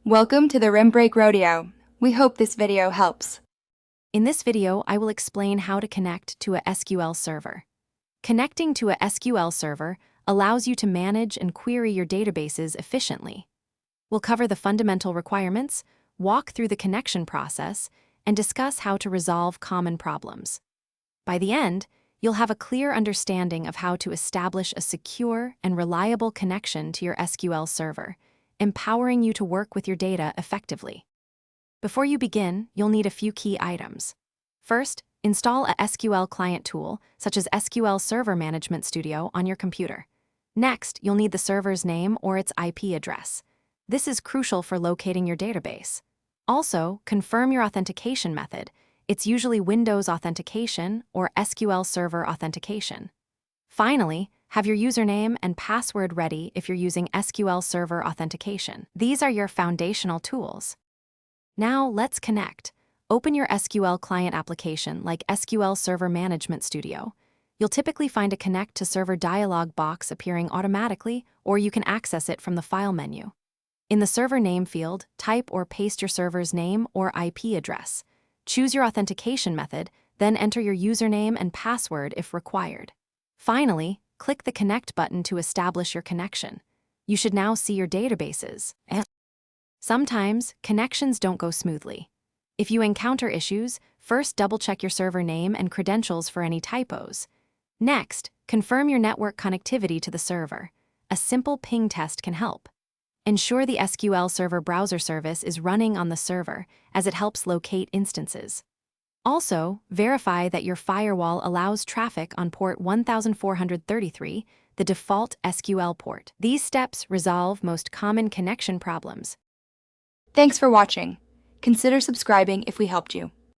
Welcome to the Rim Break Rodeo. We hope this video helps. In this video, I will explain how to connect to a SQL server. Connecting to a SQL server allows you to manage and query your databases efficiently. We'll cover the fundamental requirements, walk through the connection process, and discuss how to resolve common problems. By the end, you'll have a clear understanding of how to establish a secure and reliable connection to your SQL server, empowering you to work with your data effectively. Before you begin, you'll need a few key items. First, install a SQL client tool, such as SQL Server Management Studio, on your computer. Next, you'll need the server's name or its IP address. This is crucial for locating your database. Also, confirm your authentication method. It's usually Windows Authentication or SQL Server Authentication. Finally, have your username and password ready if you're using SQL Server Authentication. These are your foundational tools. Now, let's connect. Open your SQL client application like SQL Server Management Studio. You'll typically find a Connect to Server dialog box appearing automatically, or you can access it from the File menu. In the server name field, type or paste your server's name or IP address. Choose your authentication method, then enter your username and password if required. Finally, click the Connect button to establish your connection. You should now see your databases. Sometimes, connections don't go smoothly. If you encounter issues, first double-check your server name and credentials for any typos. Next, confirm your network connectivity to the server. A simple ping test can help. Ensure the SQL Server browser service is running on the server, as it helps locate instances. Also, verify that your firewall allows traffic on port 1433, the default SQL port. These steps resolve most common connection problems. Thanks for watching. Consider subscribing if we helped you.